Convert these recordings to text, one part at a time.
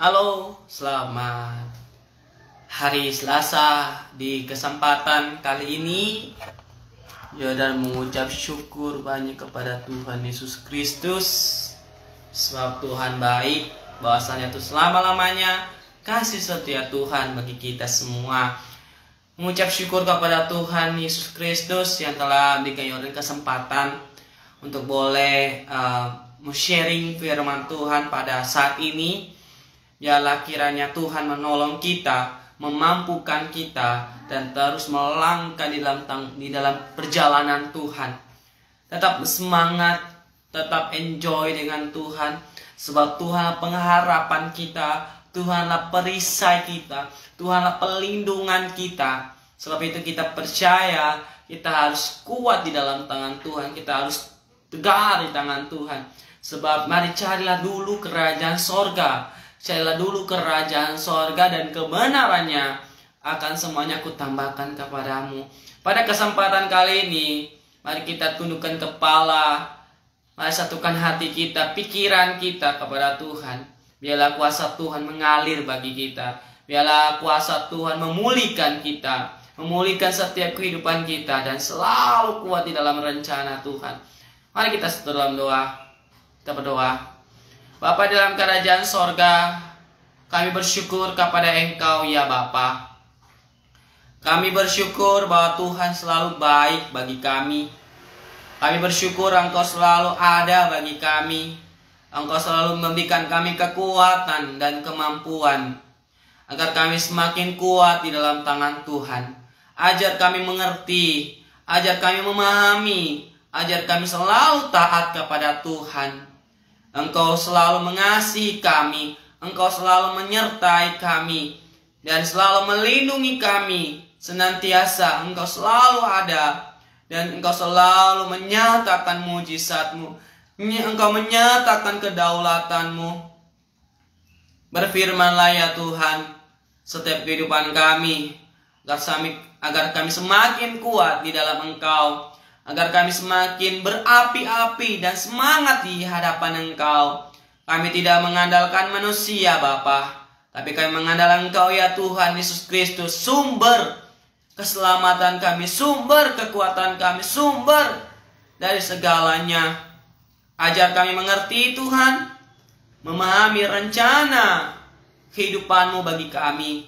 Halo, selamat hari Selasa. Di kesempatan kali ini Jordan mengucap syukur banyak kepada Tuhan Yesus Kristus, sebab Tuhan baik, bahwasanya itu selama-lamanya kasih setia Tuhan bagi kita semua. Mengucap syukur kepada Tuhan Yesus Kristus yang telah memberikan Jordan kesempatan untuk boleh sharing firman Tuhan pada saat ini. Biarlah kiranya Tuhan menolong kita, memampukan kita, dan terus melangkah di dalam perjalanan Tuhan. Tetap semangat, tetap enjoy dengan Tuhan, sebab Tuhanlah pengharapan kita, Tuhanlah perisai kita, Tuhanlah pelindungan kita. Sebab itu kita percaya kita harus kuat di dalam tangan Tuhan, kita harus tegar di tangan Tuhan. Sebab mari carilah dulu kerajaan sorga. Carilah dulu kerajaan sorga dan kebenarannya, akan semuanya aku tambahkan kepadamu. Pada kesempatan kali ini, mari kita tundukkan kepala, mari satukan hati kita, pikiran kita kepada Tuhan. Biarlah kuasa Tuhan mengalir bagi kita. Biarlah kuasa Tuhan memulihkan kita, memulihkan setiap kehidupan kita, dan selalu kuat di dalam rencana Tuhan. Mari kita dalam doa. Kita berdoa. Bapa dalam kerajaan sorga, kami bersyukur kepada Engkau ya Bapa. Kami bersyukur bahwa Tuhan selalu baik bagi kami. Kami bersyukur Engkau selalu ada bagi kami. Engkau selalu memberikan kami kekuatan dan kemampuan, agar kami semakin kuat di dalam tangan Tuhan. Ajar kami mengerti, ajar kami memahami, ajar kami selalu taat kepada Tuhan. Engkau selalu mengasihi kami, Engkau selalu menyertai kami, dan selalu melindungi kami. Senantiasa Engkau selalu ada, dan Engkau selalu menyatakan mujizat-Mu. Engkau menyatakan kedaulatan-Mu. Berfirmanlah ya Tuhan setiap kehidupan kami, agar kami semakin kuat di dalam Engkau, agar kami semakin berapi-api dan semangat di hadapan Engkau. Kami tidak mengandalkan manusia Bapa, tapi kami mengandalkan Engkau ya Tuhan Yesus Kristus, sumber keselamatan kami, sumber kekuatan kami, sumber dari segalanya. Ajar kami mengerti Tuhan, memahami rencana kehidupan-Mu bagi kami.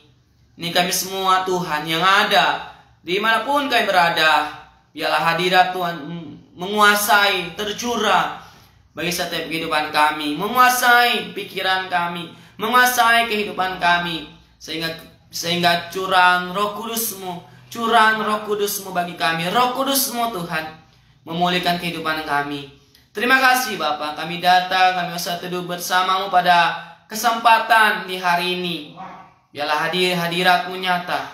Ini kami semua Tuhan yang ada dimanapun kami berada. Biarlah hadirat Tuhan menguasai, tercurah bagi setiap kehidupan kami, menguasai pikiran kami, menguasai kehidupan kami, sehingga curang Roh Kudus-Mu, bagi kami, Roh Kudus-Mu Tuhan, memulihkan kehidupan kami. Terima kasih Bapa, kami datang, kami bisa teduh bersama-Mu pada kesempatan di hari ini. Biarlah hadirat-Mu nyata,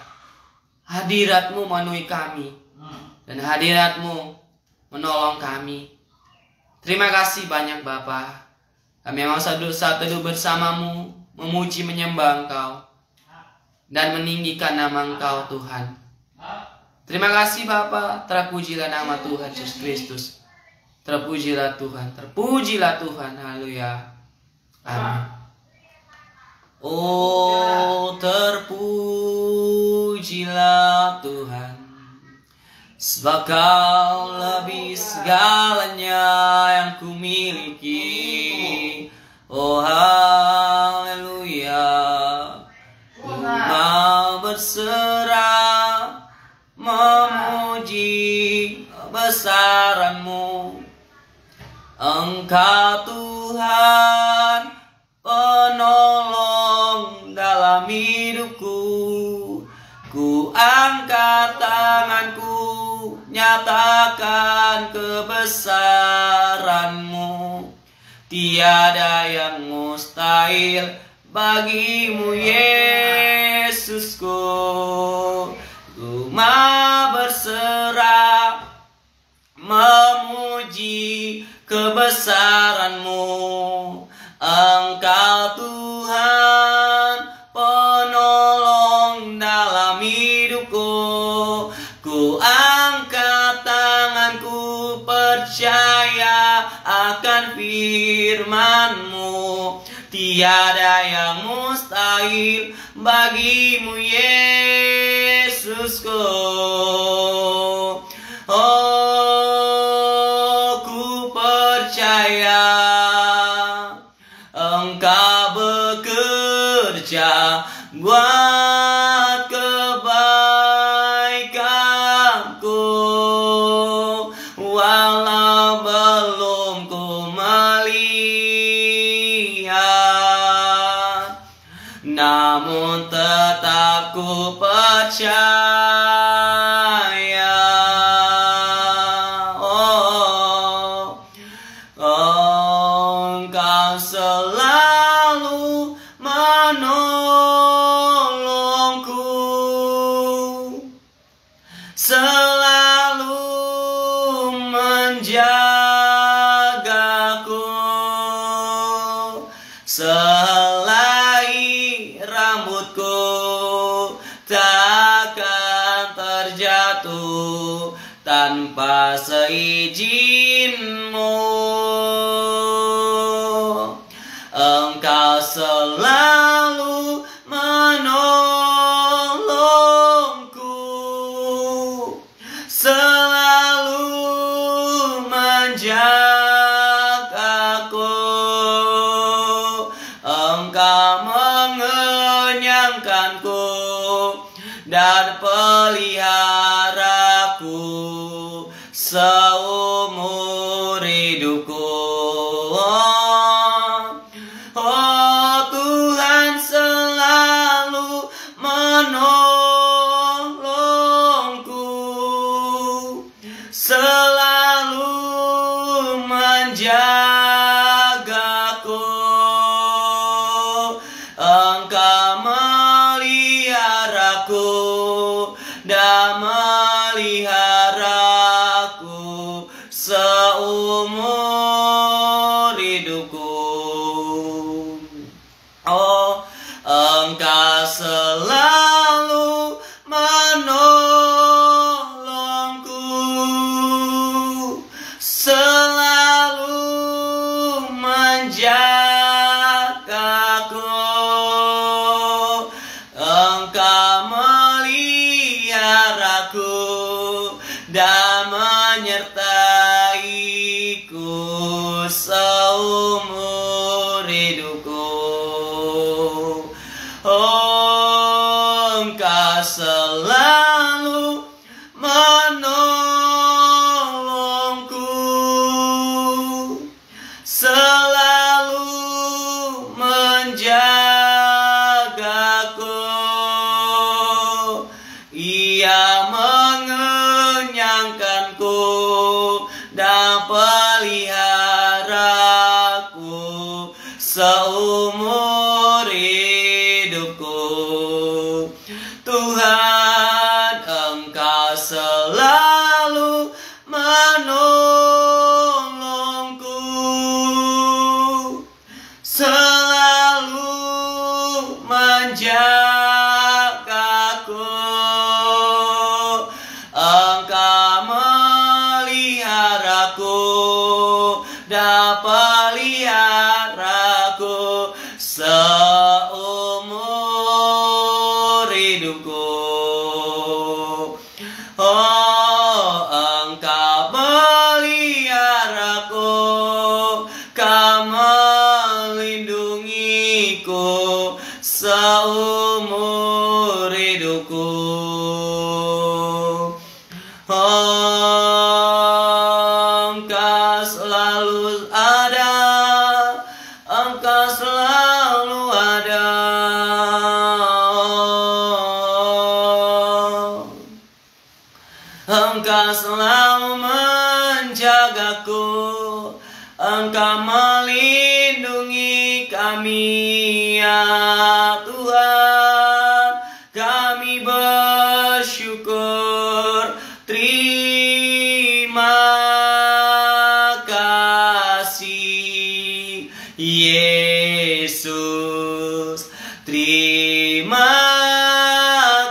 hadirat-Mu memenuhi kami, dan hadirat-Mu menolong kami. Terima kasih banyak Bapa. Kami mau saat teduh bersama-Mu, memuji menyembah Engkau, dan meninggikan nama Engkau Tuhan. Terima kasih Bapa. Terpujilah nama Tuhan Yesus Kristus. Terpujilah Tuhan. Terpujilah Tuhan. Haleluya. Amin. Oh, terpujilah Tuhan, sebab Kau lebih segalanya yang kumiliki. Oh haleluya. Ku mau berserah, memuji kebesaran-Mu. Engkau Tuhan, penolong dalam hidupku. Ku angkat tanganku, nyatakan kebesaran-Mu. Tiada yang mustahil bagimu Yesusku. Ku mau berserah, memuji kebesaran-Mu. Engkau Tuhan, penolong dalam hidupku. Ku angkat tanganku, percaya akan firman-Mu. tiada yang mustahil bagimu Yesusku. Oh, ku percaya Engkau bekerja buat kebaikanku, walau belum ku melihat, namun tetap ku percaya. Engkau selalu menolongku, selalu menjagaku. Sehelai rambutku takkan terjatuh tanpa seizin-Mu. Engkau selalu menolongku, selalu menjagaku. Engkau mengenyangkanku dan peliharaku seumur hidupku. Oh, Tuhan selalu menolongku, selalu menjagaku. Engkau meliharaku dan meliharaku seumur hidupku. Oh, Engkau selalu menolongku, selalu menjagaku. Engkau meliharaku dan menyertaiku seumur hidupku. Oh, Engkau selalu menolongku, selalu menjagaku. Ia mengenyangkanku dan peliharaku seumur hidupku. Tuhan, Engkau selalu menolongku, selalu menjagaku. Engkau meliharaku dan peliharaku seumur hidupku. Oh, Engkau meliharaku, Kau melindungiku seumur hidupku. Engkau selalu ada, Engkau selalu ada. Engkau selalu menjagaku, Engkau melindungi kami ya Tuhan. Kami bersyukur, terima kasih Yesus. Terima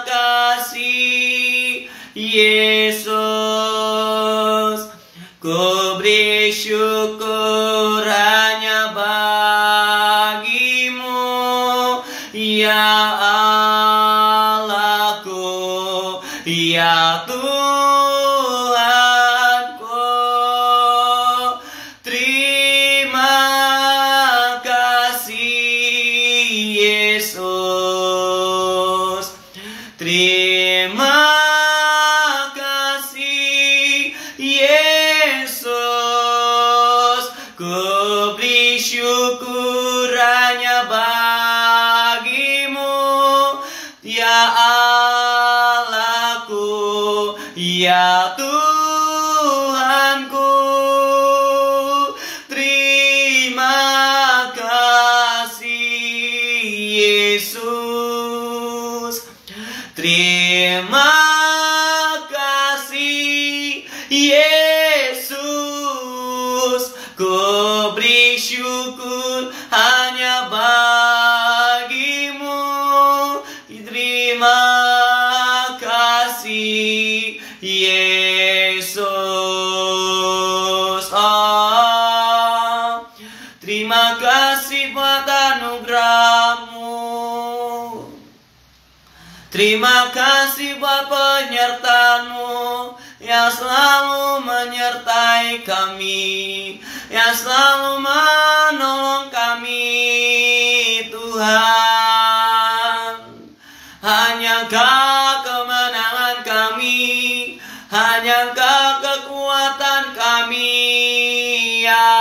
kasih Yesus. Ku beri syukur hanya bagi beri syukur hanya bagimu, ya Allahku, ya Tuhanku. Terima kasih Yesus, terima kasih Yesus. Ku beri syukur hanya bagimu. Terima kasih Yesus. Terima kasih buat anugerah-Mu. Terima kasih buat penyertaan-Mu yang selalu menyertai kami, yang selalu menolong kami, Tuhan. Hanya Engkau kemenangan kami, hanya Engkau kekuatan kami, ya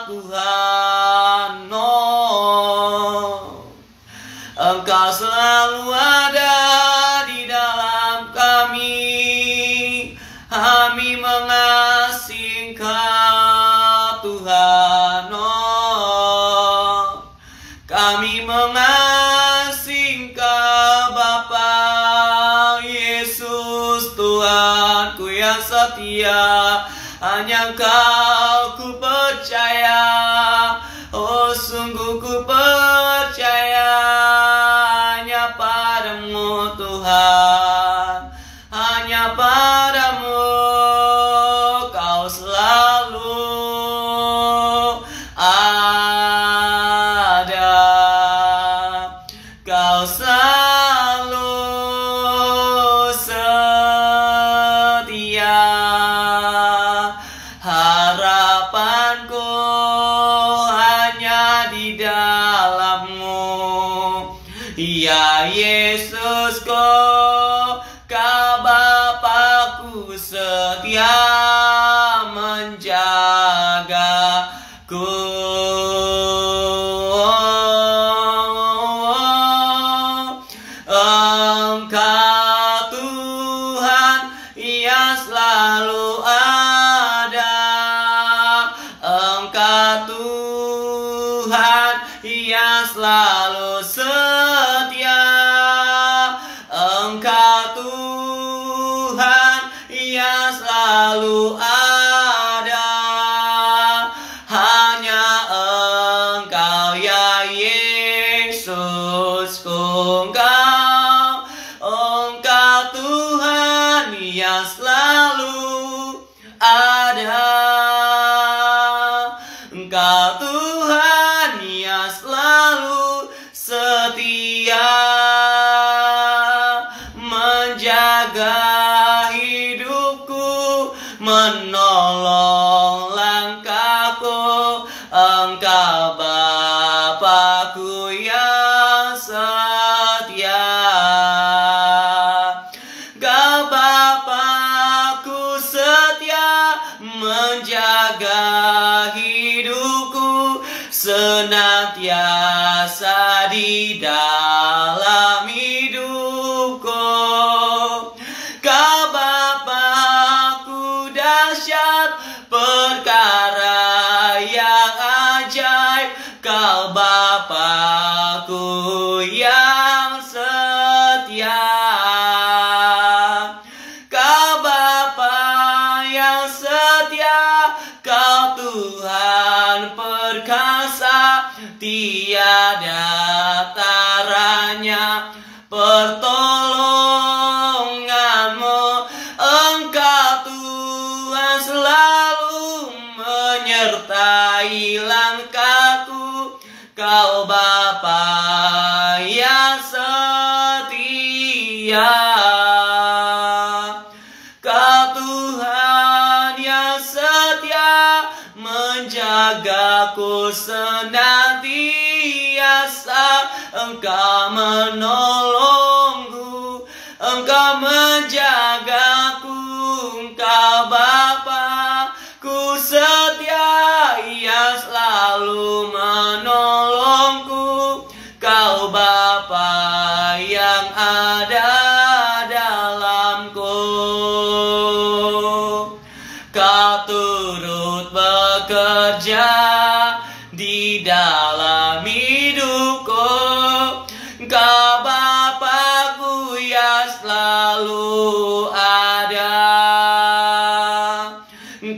Tuhan. Engkau selalu ada di dalam kami. Kami mengasihi Engkau, Tuhan. Kami mengasihi Engkau, Bapa Yesus, Tuhanku yang setia. Hanya Engkau ku percaya, oh sungguh ku percaya hanya padamu, Tuhan. Hanya padamu Kau selalu ada. Kau selalu setia. Harapanku hanya di dalam-Mu, ya Yesusku. Kau Bapakku setia menjagaku. Engkau Tuhan yang selalu ada. Engkau Tuhan yang selalu setia. Engkau Tuhan yang selalu ada. Hanya Engkau ya Yesus, Engkau Tuhan yang selalu ada. Engkau Tuhan yang selalu setia menjaga hidupku, menolong langkahku. Engkau Bapakku yang setia. Engkau Bapakku setia menjaga hidupku, senantiasa di dalam hidupku. Kau Bapakku dahsyat, perkara yang ajaib. Kau Bapakku yang setia. Kau Bapa yang setia. Kau Tuhan perkasa, tiada taranya pertolongan-Mu. Engkau Tuhan selalu menyertai langkahku. Kau Bapa yang setia. Kau Tuhan yang setia menjagaku senantiasa. Engkau menolongku, Engkau menjagaku. Engkau Bapakku setia yang selalu di dalam hidupku. Kau Bapakku yang selalu ada.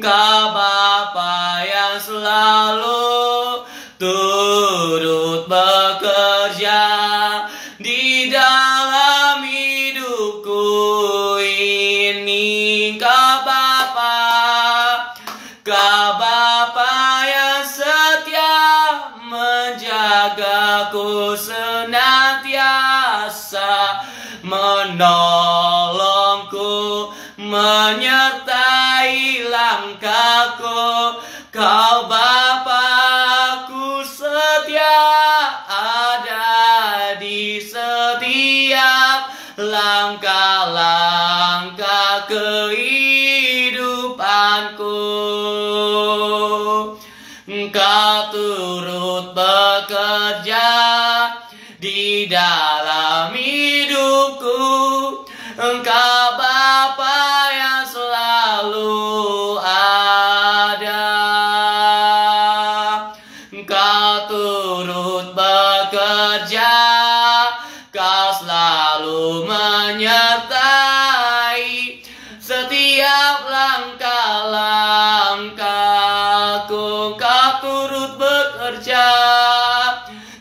Kau Bapa yang selalu turut bekerja di dalam hidupku ini. Kau Bapa yang setia menjagaku, senantiasa menolongku, menyertai langkahku. Kau Bapakku setia ada di setiap langkah-langkah kehidupanku. Engkau turut bekerja di dalam hidupku. Engkau Bapa yang selalu ada. Engkau turut bekerja, Kau selalu menyertai setiap langkah-langkahku. Kau turut bekerja,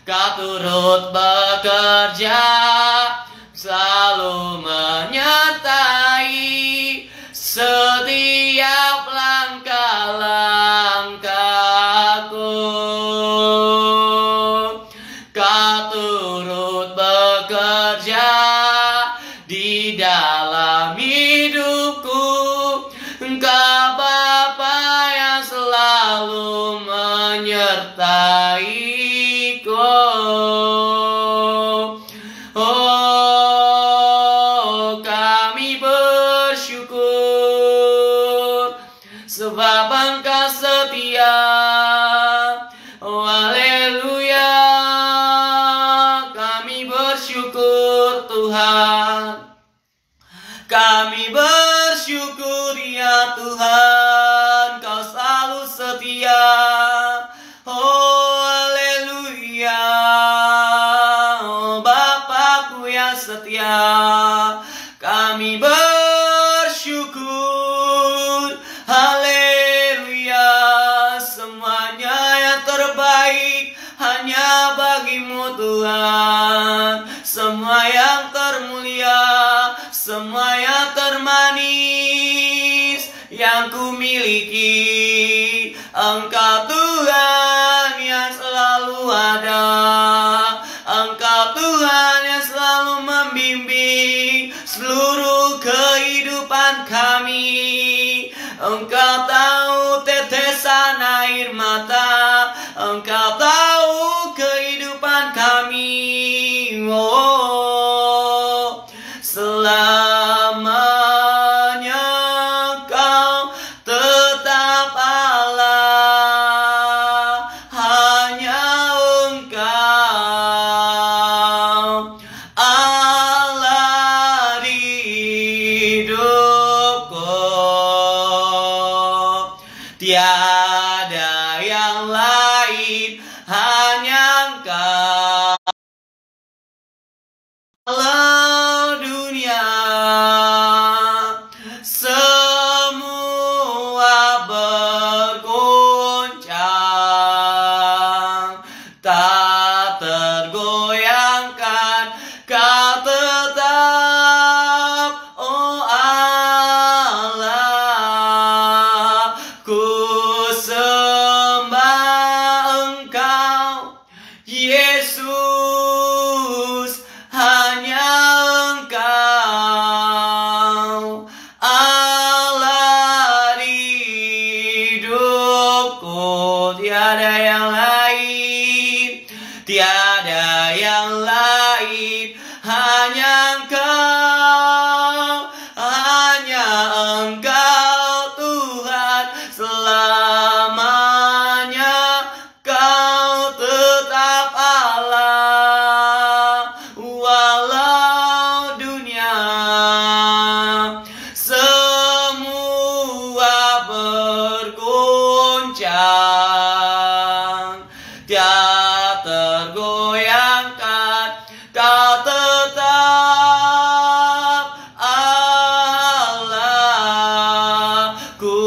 Kau turut bekerja, selalu menyertai setiap langkah-langkahku. Kau turut bekerja di dalam hidupku. Engkau Bapa yang selalu menyertaiku. Oh, kami bersyukur sebab Engkau setia. Oh, haleluya. Kami bersyukur Tuhan. Kami bersyukur ya Tuhan, Kau selalu setia. Oh, haleluya. Oh, Bapakku yang setia. Kami bersyukur, haleluya. Semuanya yang terbaik hanya bagi-Mu Tuhan. Semua yang termulia, semua yang termanis yang ku miliki, Engkau Tuhan yang selalu ada. Engkau Tuhan yang selalu membimbing seluruh kehidupan kami. Engkau tahu tetesan air mata, Engkau tahu kehidupan kami. Oh, selamanya Kau tetap Allah, hanya Engkau Allah di hidupku. Tiada yang lain, hanya Engkau Allah dunia. Semua bergoncang, tak tergoyangkan, Kau tetap, oh Allah. Ku sembah Engkau Yesus, hanya Engkau Allah di hidupku. Tiada yang lain, tiada yang lain, hanya Engkau, hanya Engkau Tuhan. Selamanya Kau tetap Allah. tak tergoyangkan, Kau tetap Allah. Ku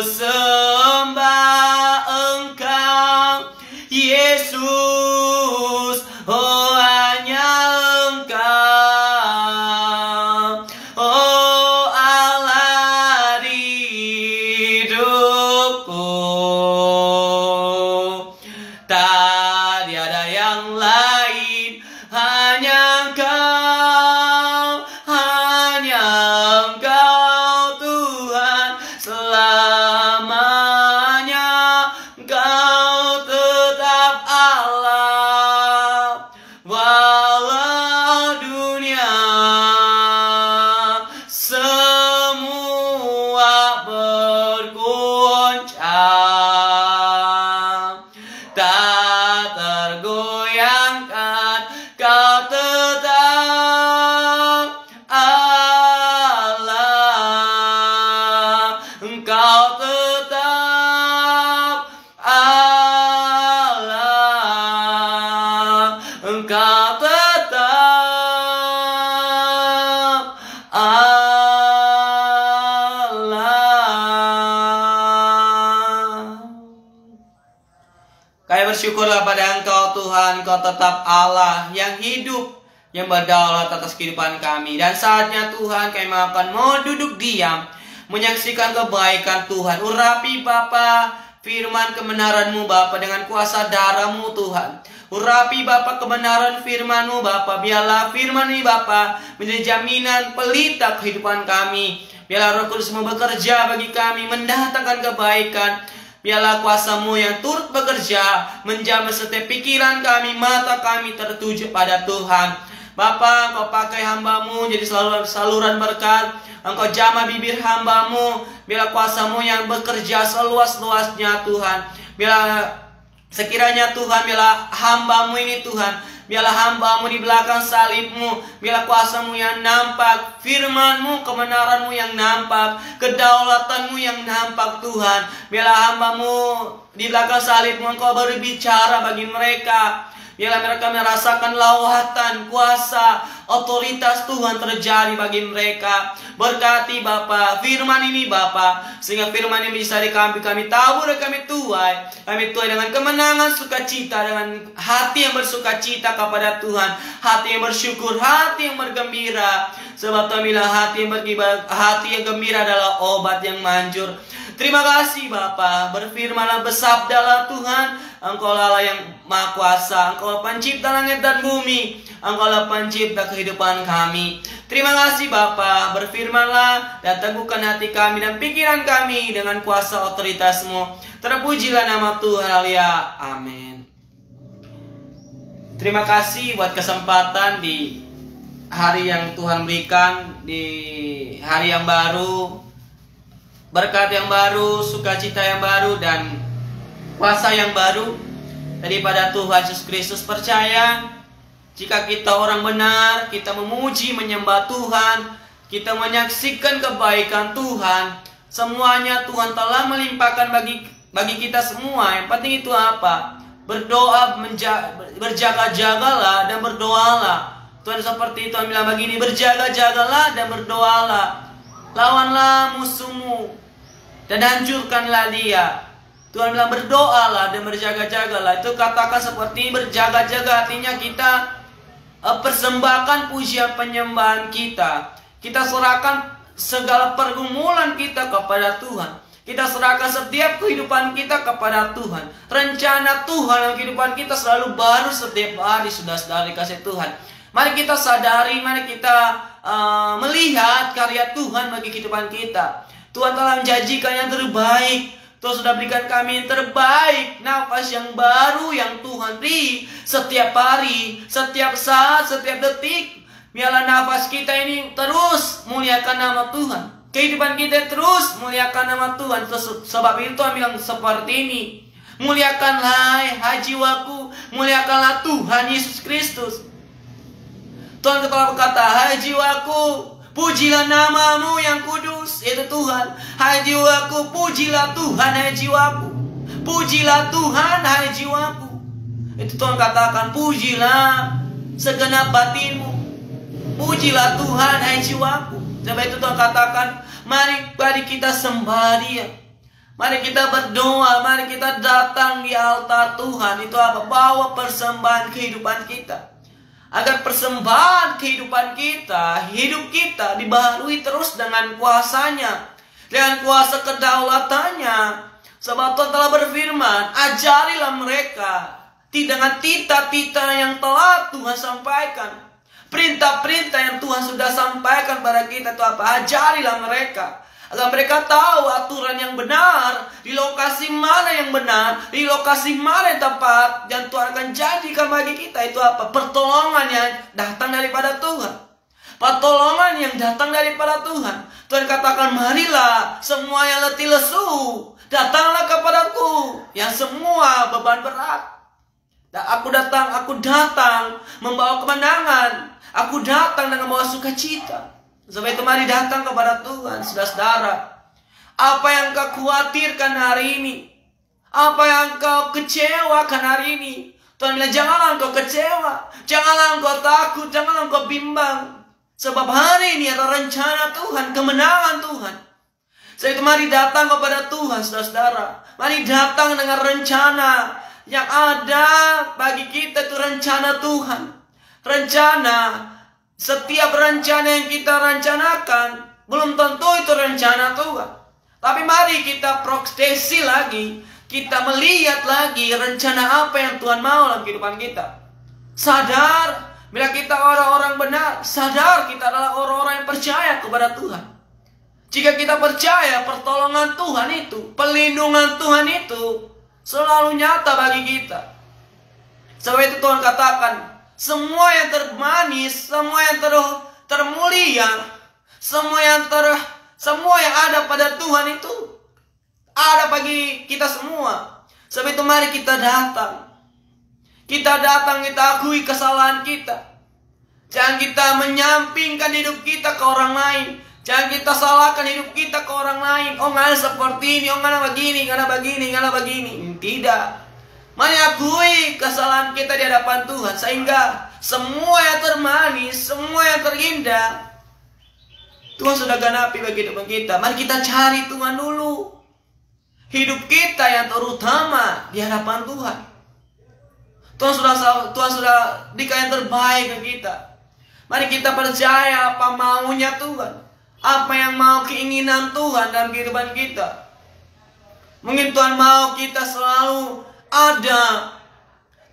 sembah Engkau, Yesus, oh hanya Engkau, oh Allah di hidupku. Tak ada yang lain, hanya Engkau, hanya Engkau Tuhan selamanya. Engkau tetap Allah, walau dunia semua bergoncang, tak tergoyangkan, Kau tetap Allah. Engkau tetap Allah. Engkau tetap Allah. Kami bersyukurlah pada Engkau Tuhan, Engkau tetap Allah yang hidup, yang berdaulat atas kehidupan kami. Dan saatnya Tuhan kami akan mau duduk diam, menyaksikan kebaikan Tuhan. Urapi Bapa firman kebenaran-Mu Bapa dengan kuasa darah-Mu Tuhan. Urapi Bapa kebenaran firman-Mu Bapa. Biarlah firman ini Bapa menjadi jaminan pelita kehidupan kami. Biarlah Roh Kudus-Mu bekerja bagi kami, mendatangkan kebaikan. Biarlah kuasa-Mu yang turut bekerja, menjamah setiap pikiran kami, mata kami tertuju pada Tuhan. Bapa, Engkau pakai hamba-Mu jadi saluran berkat. Engkau jamah bibir hamba-Mu. Biarlah kuasa-Mu yang bekerja seluas-luasnya Tuhan. Biarlah sekiranya Tuhan, biarlah hamba-Mu ini Tuhan, biarlah hamba-Mu di belakang salib-Mu. Biarlah kuasa-Mu yang nampak, firman-Mu, kebenaran-Mu yang nampak, kedaulatan-Mu yang nampak Tuhan. Biarlah hamba-Mu di belakang salib-Mu, Engkau berbicara bagi mereka. Biarlah mereka merasakan lawatan, kuasa, otoritas Tuhan terjadi bagi mereka. Berkati Bapa firman ini Bapa, sehingga firman ini bisa kami tabur dan kami tuai. Kami tuai dengan kemenangan, sukacita, dengan hati yang bersukacita kepada Tuhan, hati yang bersyukur, hati yang bergembira. Sebab kamilah hati yang hati yang gembira adalah obat yang manjur. Terima kasih Bapa, berfirmanlah, bersabdalah Tuhan. Engkau Allah yang Maha Kuasa, Engkau pencipta langit dan bumi, Engkau lah pencipta kehidupan kami. Terima kasih Bapa, berfirmanlah dan teguhkan hati kami dan pikiran kami dengan kuasa otoritas-Mu. Terpujilah nama Tuhan, haleluya, amin. Terima kasih buat kesempatan di hari yang Tuhan berikan, di hari yang baru, berkat yang baru, sukacita yang baru, dan kuasa yang baru daripada Tuhan Yesus Kristus. Percaya jika kita orang benar, kita memuji, menyembah Tuhan, kita menyaksikan kebaikan Tuhan, semuanya Tuhan telah melimpahkan bagi kita semua. Yang penting itu apa? Berdoa, berjaga-jagalah dan berdoalah. Tuhan seperti Tuhan bilang begini, berjaga-jagalah dan berdoalah. Lawanlah musuhmu dan hancurkanlah dia. Tuhan bilang berdoalah dan berjaga-jagalah. Itu katakan seperti berjaga-jaga, artinya kita persembahkan pujian penyembahan kita. Kita serahkan segala pergumulan kita kepada Tuhan. Kita serahkan setiap kehidupan kita kepada Tuhan. Rencana Tuhan dalam kehidupan kita selalu baru setiap hari, saudara-saudara dikasih Tuhan. Mari kita sadari, mari kita melihat karya Tuhan bagi kehidupan kita. Tuhan telah menjanjikan yang terbaik. Tuhan sudah berikan kami yang terbaik, nafas yang baru yang Tuhan beri setiap hari, setiap saat, setiap detik. Biarlah nafas kita ini terus muliakan nama Tuhan. Kehidupan kita terus muliakan nama Tuhan. Sebab itu Tuhan bilang seperti ini, muliakanlah hai jiwaku, muliakanlah Tuhan Yesus Kristus. Tuhan telah berkata, hai jiwaku, pujilah namamu yang kudus, yaitu Tuhan. Hai jiwaku, pujilah Tuhan, hai jiwaku. Pujilah Tuhan, hai jiwaku. Itu Tuhan katakan, pujilah segenap batinmu, pujilah Tuhan hai jiwaku. Sebab itu Tuhan katakan, mari kita sembah Dia, mari kita berdoa, mari kita datang di altar Tuhan. Itu apa? Bawa persembahan kehidupan kita, agar persembahan kehidupan kita, hidup kita dibaharui terus dengan kuasanya, dengan kuasa kedaulatannya. Sebab Tuhan telah berfirman, ajarilah mereka dengan titah-titah yang telah Tuhan sampaikan. Perintah-perintah yang Tuhan sudah sampaikan pada kita itu apa? Ajarilah mereka, agar mereka tahu aturan yang benar, di lokasi mana yang benar, di lokasi mana yang tepat, dan Tuhan akan jadikan bagi kita itu apa? Pertolongan yang datang daripada Tuhan. Pertolongan yang datang daripada Tuhan. Tuhan katakan, marilah semua yang letih lesu, datanglah kepadaku yang semua beban berat. Dan aku datang membawa kemenangan. Aku datang dengan membawa sukacita. Sebab itu mari datang kepada Tuhan, saudara-saudara. Apa yang kau khawatirkan hari ini, apa yang kau kecewakan hari ini, Tuhan bilang, janganlah engkau kecewa, janganlah engkau takut, janganlah engkau bimbang. Sebab hari ini ada rencana Tuhan, kemenangan Tuhan. Sebab itu mari datang kepada Tuhan, saudara-saudara. Mari datang dengan rencana yang ada bagi kita, itu rencana Tuhan. Rencana, setiap rencana yang kita rencanakan belum tentu itu rencana Tuhan. Tapi mari kita proyeksi lagi, kita melihat lagi rencana apa yang Tuhan mau dalam kehidupan kita. Sadar, bila kita orang-orang benar, sadar kita adalah orang-orang yang percaya kepada Tuhan. Jika kita percaya pertolongan Tuhan itu, perlindungan Tuhan itu selalu nyata bagi kita. Sebab itu Tuhan katakan, semua yang termanis, semua yang termulia, semua yang ada pada Tuhan itu ada bagi kita semua. Sebab itu mari kita datang. Kita akui kesalahan kita. Jangan kita menyampingkan hidup kita ke orang lain. Jangan kita salahkan hidup kita ke orang lain. Oh, nggak seperti ini, oh nggak begini, nggak begini. Tidak. Mari akui kesalahan kita di hadapan Tuhan, sehingga semua yang termanis, semua yang terindah Tuhan sudah ganapi bagi hidup kita. Mari kita cari Tuhan dulu. Hidup kita yang terutama di hadapan Tuhan. Tuhan sudah berikan yang terbaik ke kita. Mari kita percaya apa maunya Tuhan, apa yang mau keinginan Tuhan dalam kehidupan kita. Mungkin Tuhan mau kita selalu ada,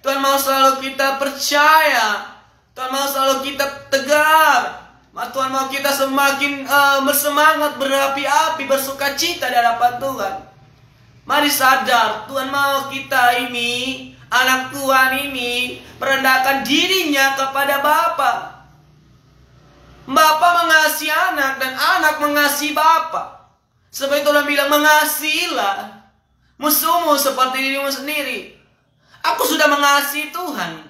Tuhan mau selalu kita percaya, Tuhan mau selalu kita tegar, Tuhan mau kita semakin bersemangat, berapi-api, bersukacita di hadapan Tuhan. Mari sadar, Tuhan mau kita ini, anak Tuhan ini, merendahkan dirinya kepada Bapa. Bapa mengasihi anak dan anak mengasihi Bapa. Sebab itu Tuhan bilang, mengasihilah musuhmu seperti dirimu sendiri. Aku sudah mengasihi Tuhan.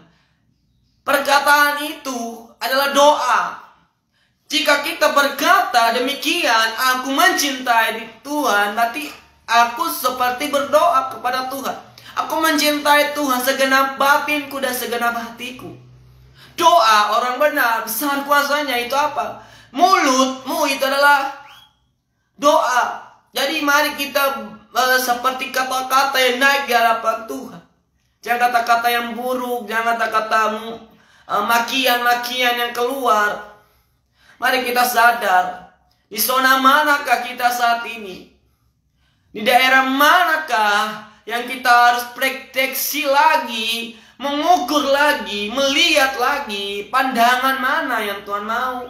Perkataan itu adalah doa. Jika kita berkata demikian, aku mencintai Tuhan, berarti aku seperti berdoa kepada Tuhan. Aku mencintai Tuhan segenap batinku dan segenap hatiku. Doa orang benar besar kuasanya. Itu apa? Mulutmu itu adalah doa. Jadi mari kita seperti kata-kata yang naik di hadapan Tuhan. Jangan kata-kata yang buruk, jangan kata-kata makian-makian yang keluar. Mari kita sadar, di zona manakah kita saat ini? Di daerah manakah yang kita harus prakteksi lagi, mengukur lagi, melihat lagi pandangan mana yang Tuhan mau.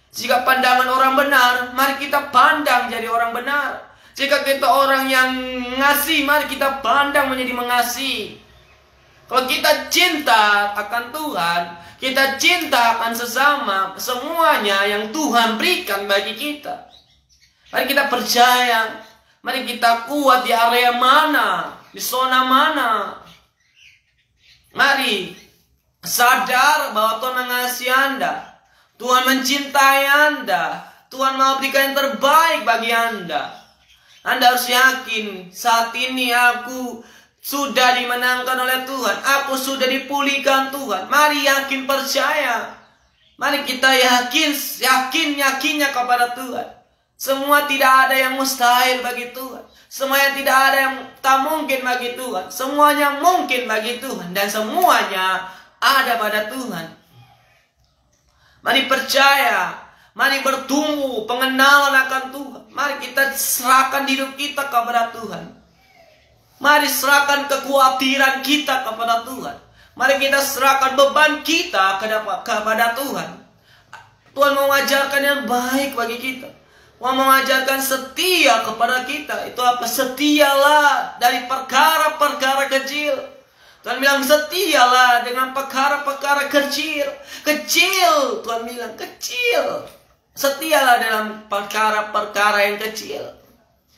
Jika pandangan orang benar, mari kita pandang jadi orang benar. Jika kita orang yang mengasihi, mari kita pandang menjadi mengasihi. Kalau kita cinta akan Tuhan, kita cinta akan sesama, semuanya yang Tuhan berikan bagi kita. Mari kita percaya, mari kita kuat di area mana, di zona mana. Mari sadar bahwa Tuhan mengasihi Anda, Tuhan mencintai Anda, Tuhan mau berikan yang terbaik bagi Anda. Anda harus yakin, saat ini aku sudah dimenangkan oleh Tuhan. Aku sudah dipulihkan Tuhan. Mari yakin percaya. Mari kita yakinnya kepada Tuhan. Semua tidak ada yang mustahil bagi Tuhan. Semuanya tidak ada yang tak mungkin bagi Tuhan. Semuanya mungkin bagi Tuhan. Dan semuanya ada pada Tuhan. Mari percaya. Mari bertumbuh pengenalan akan Tuhan. Mari kita serahkan hidup kita kepada Tuhan. Mari serahkan kekhawatiran kita kepada Tuhan. Mari kita serahkan beban kita kepada Tuhan. Tuhan mau mengajarkan yang baik bagi kita. Tuhan mau mengajarkan setia kepada kita. Itu apa? Setialah dari perkara-perkara kecil. Tuhan bilang setialah dengan perkara-perkara kecil. Kecil, Tuhan bilang kecil. Setialah dalam perkara-perkara yang kecil.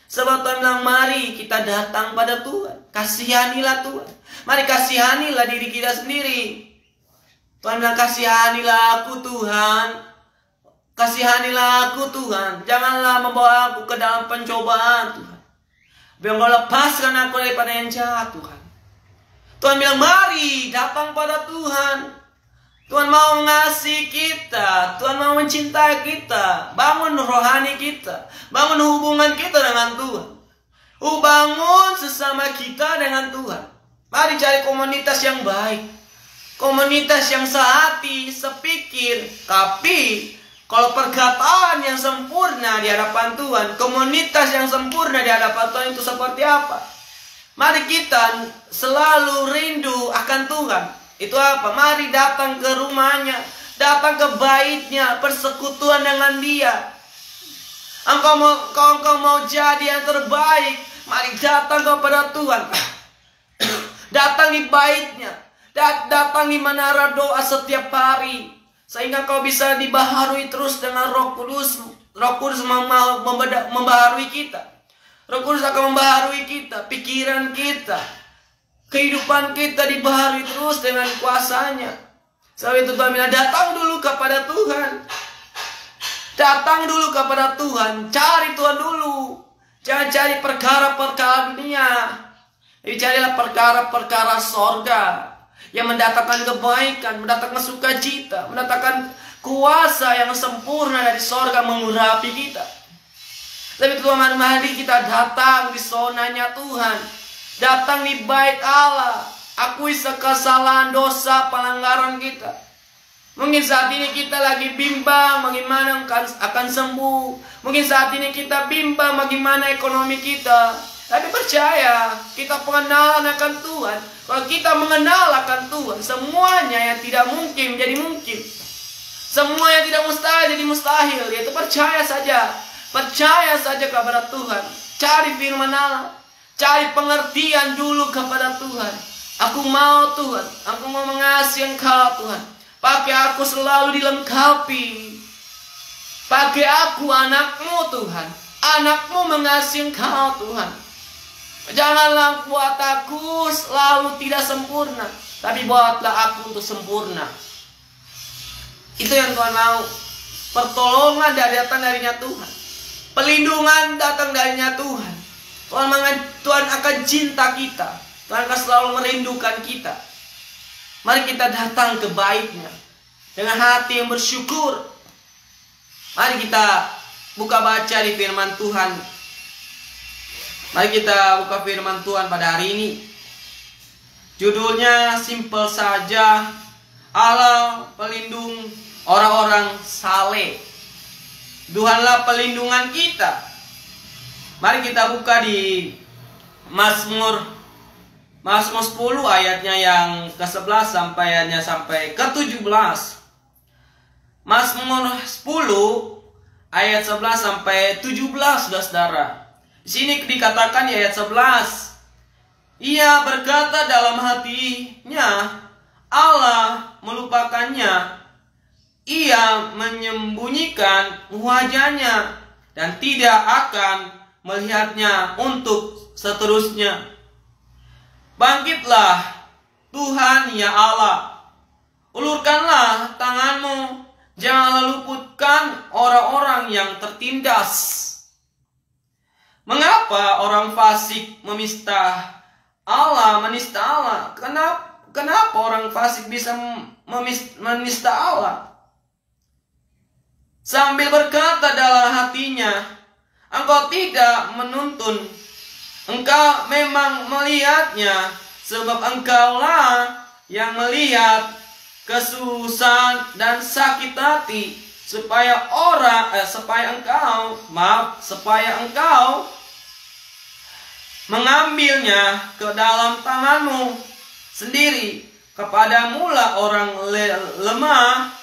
Sebab Tuhan bilang mari kita datang pada Tuhan. Kasihanilah Tuhan. Mari kasihanilah diri kita sendiri. Tuhan bilang kasihanilah aku Tuhan. Kasihanilah aku Tuhan. Janganlah membawa aku ke dalam pencobaan Tuhan. Biar Engkau lepaskan aku daripada yang jahat Tuhan. Tuhan bilang mari datang pada Tuhan. Tuhan mau mengasihi kita. Tuhan mau mencintai kita. Bangun rohani kita. Bangun hubungan kita dengan Tuhan. Bangun sesama kita dengan Tuhan. Mari cari komunitas yang baik. Komunitas yang sehati, sepikir. Tapi kalau perkataan yang sempurna di hadapan Tuhan. Komunitas yang sempurna di hadapan Tuhan itu seperti apa? Mari kita selalu rindu akan Tuhan. Itu apa? Mari datang ke rumahnya. Datang ke baitnya. Persekutuan dengan dia. Engkau mau jadi yang terbaik. Mari datang kepada Tuhan. Datang di baitnya. Datang di menara doa setiap hari. Sehingga kau bisa dibaharui terus dengan Roh Kudus. Roh Kudus membaharui kita. Roh Kudus akan membaharui kita. Pikiran kita. Kehidupan kita dibaharui terus dengan kuasanya. Sebab itu Tuhan bilang datang dulu kepada Tuhan. Datang dulu kepada Tuhan. Cari Tuhan dulu. Jangan cari perkara-perkara dunia. Jadi carilah perkara-perkara sorga. Yang mendatangkan kebaikan. Mendatangkan sukacita. Mendatangkan kuasa yang sempurna dari sorga mengurapi kita. Tapi Tuhan, mari kita datang di sonanya Tuhan. Datang di bait Allah. Akui kesalahan, dosa, pelanggaran kita. Mungkin saat ini kita lagi bimbang bagaimana akan sembuh. Mungkin saat ini kita bimbang bagaimana ekonomi kita. Tapi percaya, kita pengenalan akan Tuhan. Kalau kita mengenal akan Tuhan, semuanya yang tidak mungkin menjadi mungkin. Semua yang tidak mustahil jadi mustahil. Yaitu percaya saja. Percaya saja kepada Tuhan. Cari firman Allah. Cari pengertian dulu kepada Tuhan. Aku mau Tuhan. Aku mau mengasihi Engkau Tuhan. Pakai aku selalu dilengkapi. Pakai aku anakmu Tuhan. Anakmu mengasihi Engkau Tuhan. Janganlah buat aku selalu tidak sempurna. Tapi buatlah aku untuk sempurna. Itu yang Tuhan mau. Pertolongan datang darinya Tuhan. Pelindungan datang darinya Tuhan. Tuhan akan cinta kita. Tuhan akan selalu merindukan kita. Mari kita datang ke baitnya dengan hati yang bersyukur. Mari kita buka baca di firman Tuhan. Mari kita buka firman Tuhan pada hari ini. Judulnya simpel saja. Allah pelindung orang-orang saleh. Tuhanlah pelindungan kita. Mari kita buka di Mazmur 10 ayatnya yang ke-11 sampai ke-17. Mazmur 10 ayat 11 sampai 17, saudara. Di sini dikatakan di ayat 11. Ia berkata dalam hatinya, Allah melupakannya. Ia menyembunyikan wajahnya dan tidak akan melihatnya untuk seterusnya. Bangkitlah Tuhan ya Allah. Ulurkanlah tanganmu. Janganlah luputkan orang-orang yang tertindas. Mengapa orang fasik Allah, menista Allah. Kenapa orang fasik bisa menista Allah? Sambil berkata dalam hatinya, engkau tidak menuntun, engkau memang melihatnya, sebab engkaulah yang melihat kesusahan dan sakit hati, supaya engkau mengambilnya ke dalam tanganmu sendiri. Kepadamulah orang lemah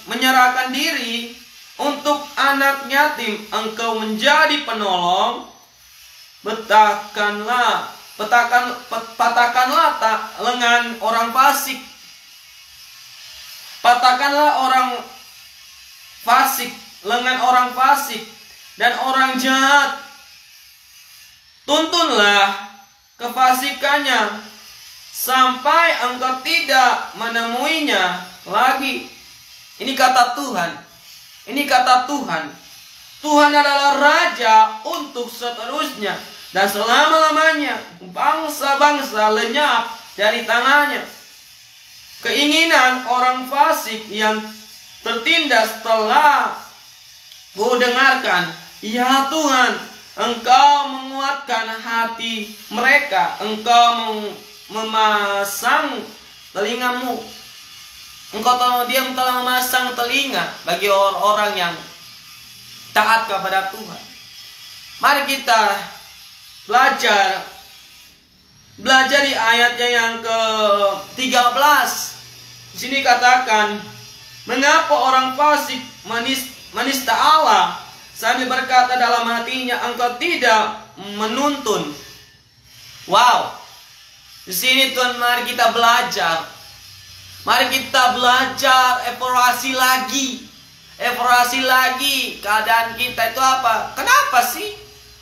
menyerahkan diri, untuk anak yatim engkau menjadi penolong. Patahkanlah lengan orang fasik. Patahkanlah lengan orang fasik dan orang jahat. Tuntunlah kefasikannya sampai engkau tidak menemuinya lagi. Ini kata Tuhan. Ini kata Tuhan. Tuhan adalah Raja untuk seterusnya dan selama-lamanya. Bangsa-bangsa lenyap dari tangannya. Keinginan orang fasik yang tertindas telah kudengarkan. Ya Tuhan, Engkau menguatkan hati mereka. Engkau memasang telingamu. Dia telah memasang telinga bagi orang-orang yang taat kepada Tuhan. Mari kita belajar di ayatnya yang ke-13. Di sini katakan, mengapa orang fasik menista Allah, sambil berkata dalam hatinya, engkau tidak menuntun. Wow. Di sini Tuhan, mari kita belajar. Mari kita belajar evaluasi lagi. Evaluasi lagi keadaan kita itu apa? Kenapa sih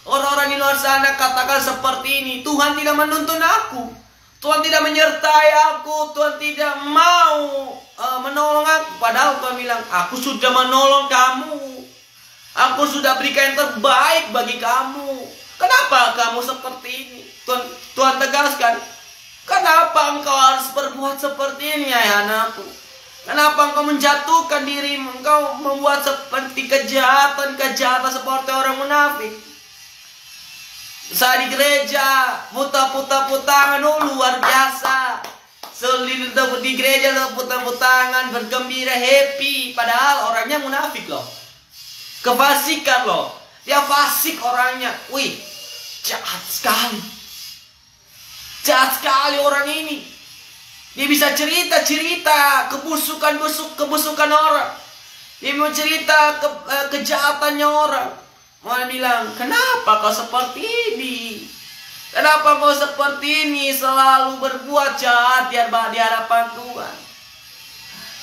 orang-orang di luar sana katakan seperti ini? Tuhan tidak menuntun aku. Tuhan tidak menyertai aku. Tuhan tidak mau menolong aku. Padahal Tuhan bilang, aku sudah menolong kamu. Aku sudah berikan yang terbaik bagi kamu. Kenapa kamu seperti ini? Tuhan tegaskan, kenapa engkau harus berbuat seperti ini, ya anakku? Kenapa engkau menjatuhkan dirimu? Engkau membuat seperti kejahatan seperti orang munafik. Saya di gereja putar-putar luar biasa. Seluruh di gereja putar-putangan, bergembira, happy. Padahal orangnya munafik loh. Kefasikan loh. Dia fasik orangnya. Wih, jahat sekali. Jahat sekali orang ini. Dia bisa cerita kebusukan orang. Dia mau cerita kejahatannya orang. Mau bilang, kenapa kau seperti ini? Kenapa kau seperti ini? Selalu berbuat jahat di hadapan Tuhan.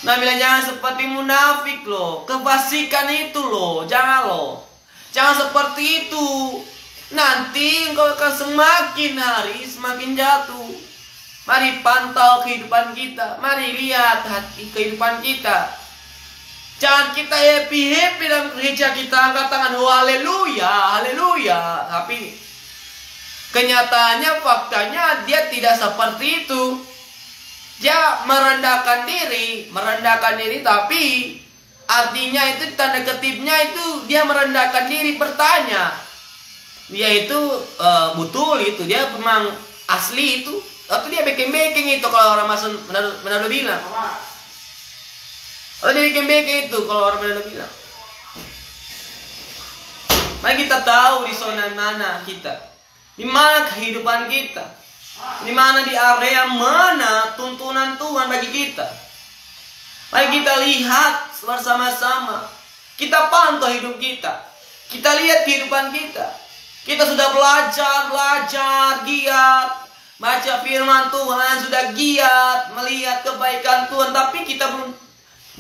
Nah, bilang jangan seperti munafik loh. Kefasikan itu loh. Jangan loh. Jangan seperti itu. Nanti engkau akan semakin hari semakin jatuh. Mari pantau kehidupan kita. Mari lihat kehidupan kita. Jangan kita happy-happy dalam gereja, kita angkat tangan, oh haleluya, haleluya. Tapi kenyataannya, faktanya dia tidak seperti itu. Dia merendahkan diri tapi artinya itu, tanda kutipnya itu, dia merendahkan diri, bertanya. Dia itu betul itu, dia memang asli itu, atau dia backing itu kalau orang Manado bilang. Kalau dia bikin itu kalau orang Manado bilang. Mari kita tahu di zona mana kita, di mana kehidupan kita, di mana di area mana tuntunan Tuhan bagi kita. Mari kita lihat bersama-sama. Kita pantau hidup kita. Kita lihat kehidupan kita. Kita sudah belajar giat, baca firman Tuhan, sudah giat melihat kebaikan Tuhan, tapi kita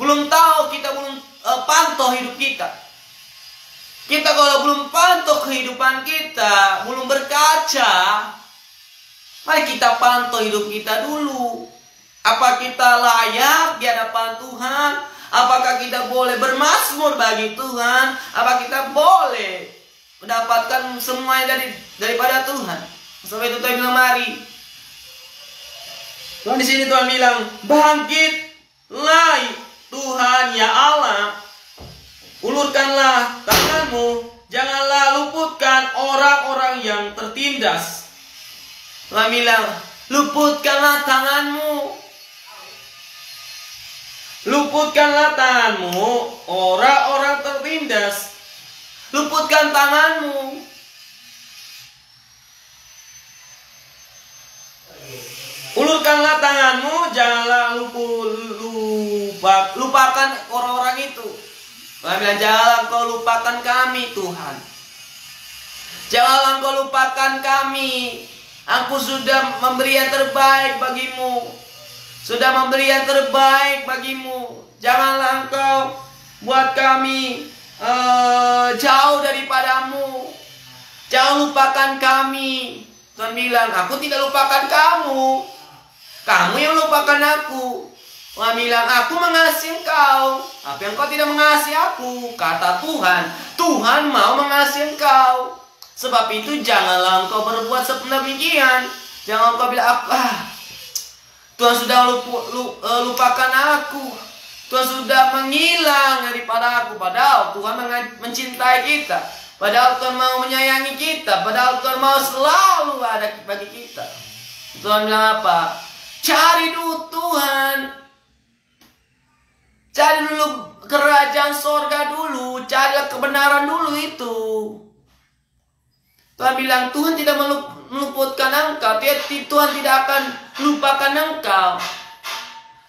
belum tahu, kita belum pantau hidup kita. Kita kalau belum pantau kehidupan kita, belum berkaca, mari kita pantau hidup kita dulu. Apa kita layak di hadapan Tuhan? Apakah kita boleh bermazmur bagi Tuhan? Apa kita boleh mendapatkan semuanya daripada Tuhan? Sebab itu Tuhan bilang mari. Tuhan di sini Tuhan bilang bangkitlah Tuhan ya Allah. Ulurkanlah tanganmu, janganlah luputkan orang-orang yang tertindas. Tuhan bilang luputkanlah tanganmu. Luputkanlah tanganmu, orang-orang tertindas. Luputkan tanganmu. Ulurkanlah tanganmu, janganlah lupakan orang-orang itu. Tuhan bilang janganlah engkau lupakan kami Tuhan. Janganlah engkau lupakan kami. Aku sudah memberi yang terbaik bagimu. Sudah memberi yang terbaik bagimu. Janganlah engkau buat kami jauh daripadamu. Jangan lupakan kami. Tuhan bilang, aku tidak lupakan kamu. Kamu yang lupakan aku. Tuhan bilang, aku mengasihi engkau. Tapi engkau tidak mengasihi aku. Kata Tuhan, Tuhan mau mengasihi engkau. Sebab itu janganlah engkau berbuat sedemikian. Jangan engkau bilang, Tuhan sudah lupakan aku. Tuhan sudah menghilang daripada aku. Padahal Tuhan mencintai kita. Padahal Tuhan mau menyayangi kita. Padahal Tuhan mau selalu ada bagi kita. Tuhan bilang apa? Cari dulu Tuhan. Cari dulu kerajaan sorga dulu. Carilah kebenaran dulu itu. Tuhan bilang Tuhan tidak meluputkan engkau. Tuhan tidak akan lupakan engkau.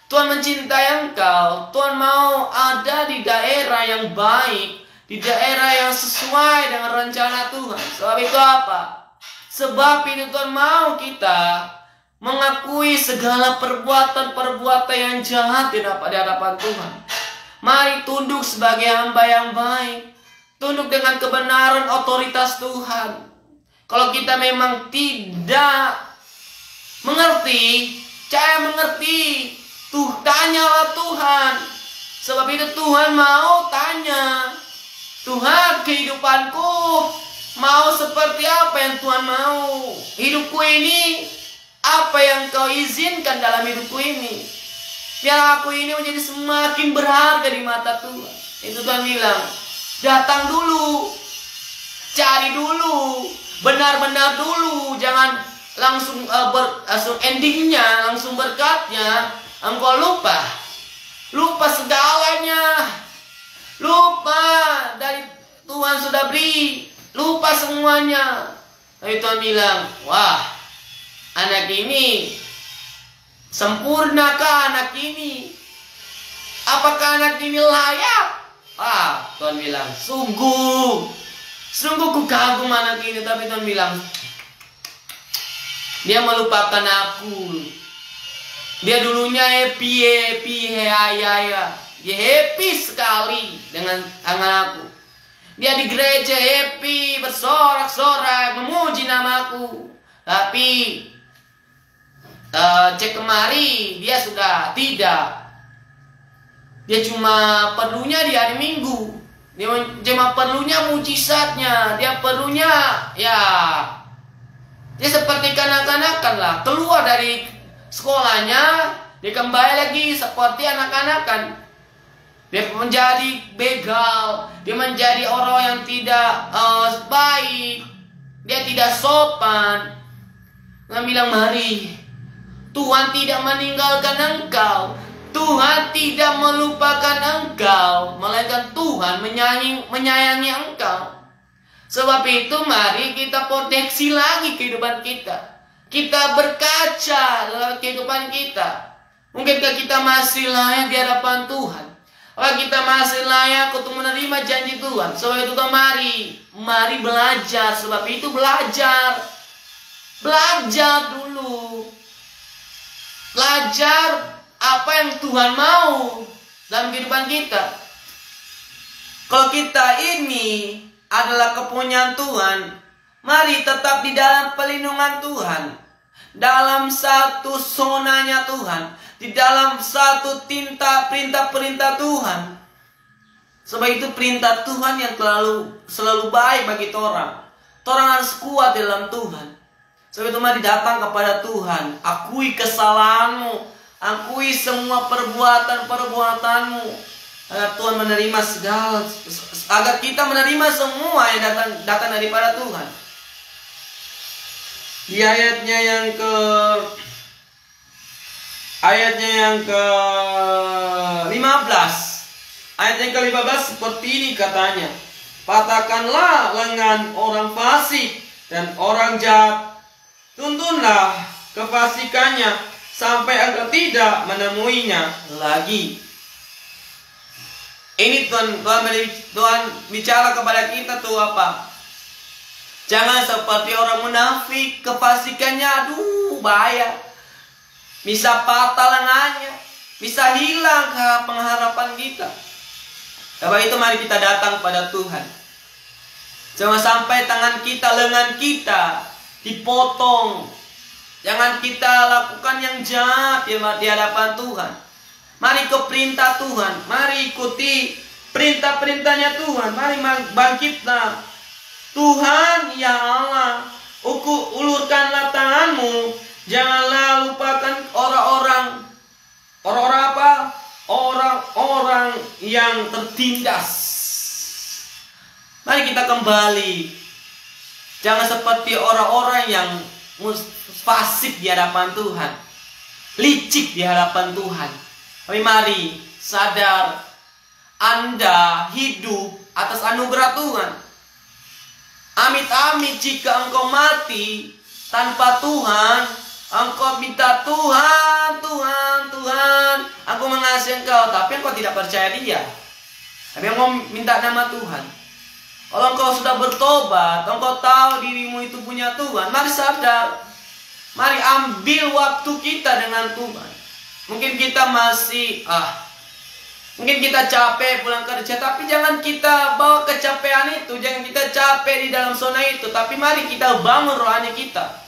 Tuhan mencintai engkau. Tuhan mau ada di daerah yang baik, di daerah yang sesuai dengan rencana Tuhan. Sebab itu apa? Sebab itu Tuhan mau kita mengakui segala perbuatan-perbuatan yang jahat di hadapan Tuhan. Mari tunduk sebagai hamba yang baik. Tunduk dengan kebenaran otoritas Tuhan. Kalau kita memang tidak mengerti, saya mengerti, tanyalah Tuhan. Sebab itu Tuhan mau tanya, Tuhan kehidupanku mau seperti apa yang Tuhan mau? Hidupku ini, apa yang kau izinkan dalam hidupku ini? Biar aku ini menjadi semakin berharga di mata Tuhan. Itu Tuhan bilang, datang dulu, cari dulu, benar-benar dulu, jangan langsung endingnya, langsung berkatnya, engkau lupa segalanya, lupa dari Tuhan sudah beri, lupa semuanya. Tapi Tuhan bilang, wah, anak ini sempurnakah anak ini? Apakah anak ini layak? Tuhan bilang, sungguh ku kagum anak ini. Tapi Tuhan bilang, dia melupakan aku. Dia dulunya happy. Dia happy sekali dengan aku. Dia di gereja happy, bersorak-sorak, memuji namaku. Tapi cek kemari, dia sudah tidak. Dia cuma perlunya di hari Minggu. Dia cuma perlunya mujizatnya. Dia perlunya dia seperti kanak-kanakan lah. Keluar dari sekolahnya, dia kembali lagi seperti anak-anakan. Dia menjadi begal. Dia menjadi orang yang tidak baik. Dia tidak sopan. Dia bilang, mari. Tuhan tidak meninggalkan engkau. Tuhan tidak melupakan engkau, melainkan Tuhan menyayangi engkau. Sebab itu mari kita proteksi lagi kehidupan kita. Kita berkaca dalam kehidupan kita. Mungkinkah kita masih layak di hadapan Tuhan? Apakah kita masih layak untuk menerima janji Tuhan? Sebab itu mari belajar. Sebab itu belajar dulu. Belajar apa yang Tuhan mau dalam kehidupan kita. Kalau kita ini adalah kepunyaan Tuhan, mari tetap di dalam pelindungan Tuhan, dalam satu zonanya Tuhan, di dalam satu perintah-perintah Tuhan. Sebab itu perintah Tuhan yang selalu baik bagi orang. Orang harus kuat dalam Tuhan. Sebab itu mari datang kepada Tuhan. Akui kesalahanmu. Akui semua perbuatan-perbuatanmu. Agar Tuhan menerima segala. Agar kita menerima semua yang datang daripada Tuhan. Di ayatnya yang ke-15. Ayat yang ke-15 seperti ini katanya. Patahkanlah lengan orang fasik dan orang jahat. Tuntunlah kefasikannya sampai agar tidak menemuinya lagi. Ini Tuhan bicara kepada kita tuh apa? Jangan seperti orang munafik, kefasikannya aduh bahaya. Bisa patah lengannya, bisa hilang pengharapan kita. Sebab itu mari kita datang pada Tuhan. Jangan sampai tangan kita, lengan kita dipotong. Jangan kita lakukan yang jahat di hadapan Tuhan. Mari ke perintah Tuhan. Mari ikuti perintah-perintahnya Tuhan. Mari bangkitlah. Tuhan ya Allah, ulurkanlah tanganmu. Janganlah lupakan orang-orang apa? Orang-orang yang tertindas. Mari kita kembali. Jangan seperti orang-orang yang fasik di hadapan Tuhan, licik di hadapan Tuhan. Tapi mari sadar, Anda hidup atas anugerah Tuhan. Amit-amit jika engkau mati tanpa Tuhan, engkau minta Tuhan, aku mengasihi engkau, tapi engkau tidak percaya Dia. Tapi engkau minta nama Tuhan. Kalau engkau sudah bertobat, engkau tahu dirimu itu punya Tuhan, mari sadar. Mari ambil waktu kita dengan Tuhan. Mungkin kita mungkin kita capek pulang kerja, tapi jangan kita bawa kecapean itu, jangan kita capek di dalam zona itu, tapi mari kita bangun rohani kita.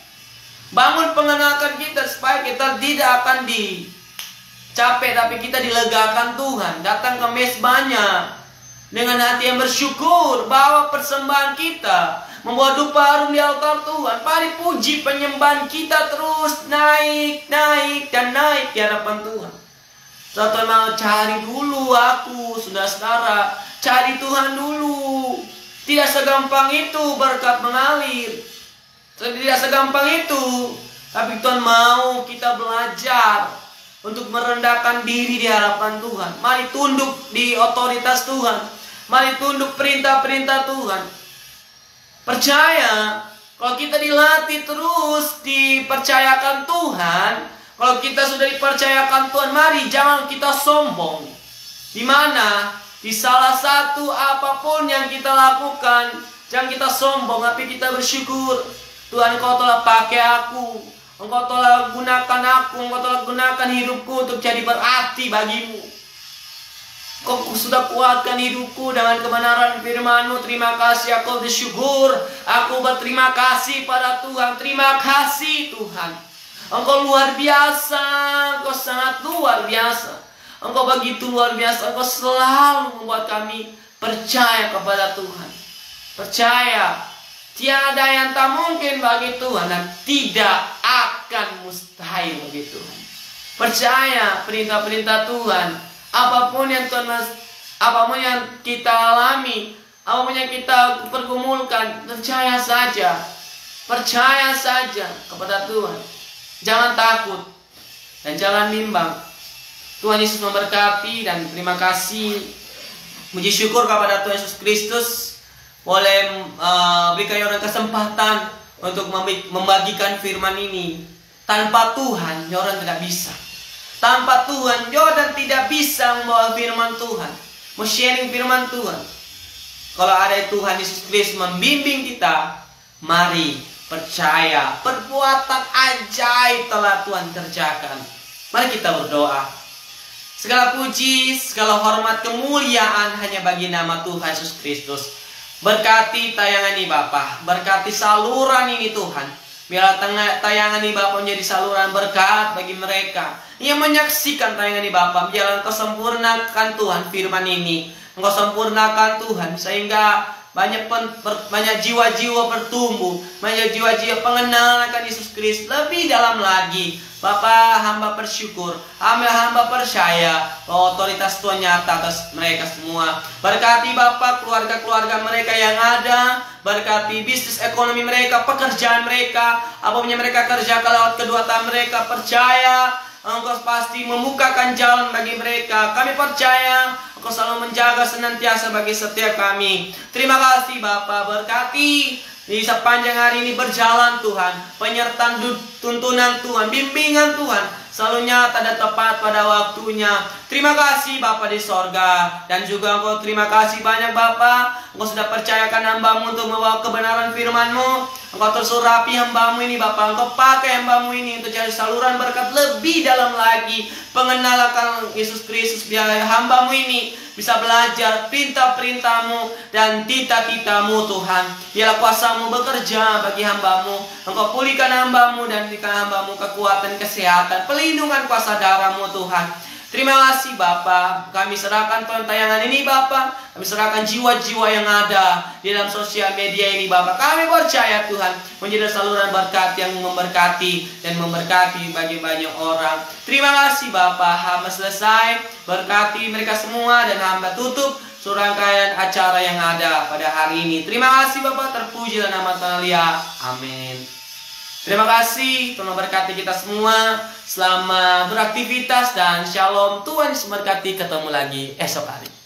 Bangun pengenalan kita supaya kita tidak akan capek, tapi kita dilegakan Tuhan. Datang ke mezbahnya dengan hati yang bersyukur, bawa persembahan kita, membawa dupa harum di altar Tuhan. Mari puji penyembahan kita terus naik di hadapan Tuhan. Tuhan mau cari dulu aku, saudara-saudara, cari Tuhan dulu. Tidak segampang itu berkat mengalir. Tidak segampang itu. Tapi Tuhan mau kita belajar untuk merendahkan diri di hadapan Tuhan. Mari tunduk di otoritas Tuhan. Mari tunduk perintah-perintah Tuhan. Percaya, kalau kita dilatih terus dipercayakan Tuhan, kalau kita sudah dipercayakan Tuhan, mari jangan kita sombong. Di mana? Di salah satu apapun yang kita lakukan, jangan kita sombong, tapi kita bersyukur. Tuhan, Engkau telah pakai aku, Engkau telah gunakan aku, Engkau telah gunakan hidupku untuk jadi berarti bagimu. Kau sudah kuatkan hidupku dengan kebenaran firman-Mu. Terima kasih, aku bersyukur. Aku berterima kasih pada Tuhan. Terima kasih Tuhan. Engkau luar biasa. Engkau sangat luar biasa. Engkau begitu luar biasa. Engkau selalu membuat kami percaya kepada Tuhan. Percaya. Tiada yang tak mungkin bagi Tuhan. Dan tidak akan mustahil bagi Tuhan. Percaya perintah-perintah Tuhan. Apapun yang kita alami, apapun yang kita pergumulkan, percaya saja kepada Tuhan. Jangan takut dan jangan bimbang. Tuhan Yesus memberkati dan terima kasih. Puji syukur kepada Tuhan Yesus Kristus boleh berikan orang kesempatan untuk membagikan firman ini. Tanpa Tuhan, orang tidak bisa. Tanpa Tuhan, Jordan tidak bisa membawa firman Tuhan, mau sharing firman Tuhan. Kalau ada Tuhan Yesus Kristus membimbing kita, mari percaya perbuatan ajaib telah Tuhan kerjakan. Mari kita berdoa. Segala puji, segala hormat, kemuliaan hanya bagi nama Tuhan Yesus Kristus. Berkati tayangan ini Bapa, berkati saluran ini Tuhan. Biarlah tayangan ini Bapa menjadi saluran berkat bagi mereka yang menyaksikan tayangan ini Bapa. Biarlah Engkau sempurnakan Tuhan firman ini. Engkau sempurnakan Tuhan sehingga banyak jiwa-jiwa bertumbuh, banyak jiwa-jiwa pengenalan akan Yesus Kristus lebih dalam lagi. Bapa, hamba bersyukur, hamba percaya bahwa otoritas Tuhan nyata atas mereka semua. Berkati Bapa keluarga-keluarga mereka yang ada, berkati bisnis ekonomi mereka, pekerjaan mereka, apapun yang mereka kerjakan lewat kedua tangan mereka. Percaya Engkau pasti membukakan jalan bagi mereka. Kami percaya Engkau selalu menjaga senantiasa bagi setiap kami. Terima kasih Bapa, berkati di sepanjang hari ini berjalan Tuhan, penyertaan tuntunan Tuhan, bimbingan Tuhan selalu nyata dan tepat pada waktunya. Terima kasih Bapa di sorga. Dan juga Engkau terima kasih banyak Bapa, Engkau sudah percayakan hamba-Mu untuk membawa kebenaran firman-Mu. Engkau terus urapi hamba-Mu ini Bapa, Engkau pakai hamba-Mu ini untuk jadi saluran berkat lebih dalam lagi. Pengenalan Yesus Kristus, biar hamba-Mu ini bisa belajar perintah-perintah-Mu dan titah-titah-Mu Tuhan. Biarlah kuasa-Mu bekerja bagi hamba-Mu. Engkau pulihkan hamba-Mu dan berikan hamba-Mu kekuatan, kesehatan, pelindungan kuasa darah-Mu Tuhan. Terima kasih Bapa. Kami serahkan tayangan ini Bapa. Kami serahkan jiwa-jiwa yang ada di dalam sosial media ini Bapa. Kami percaya Tuhan menjadi saluran berkat yang memberkati dan memberkati bagi banyak orang. Terima kasih Bapa. Hamba selesai, berkati mereka semua dan hamba tutup serangkaian acara yang ada pada hari ini. Terima kasih Bapa, terpuji dalam nama Tuhan Yesus. Amin. Terima kasih, Tuhan memberkati kita semua. Selamat beraktivitas dan shalom. Tuhan Yesus memberkati. Ketemu lagi esok hari.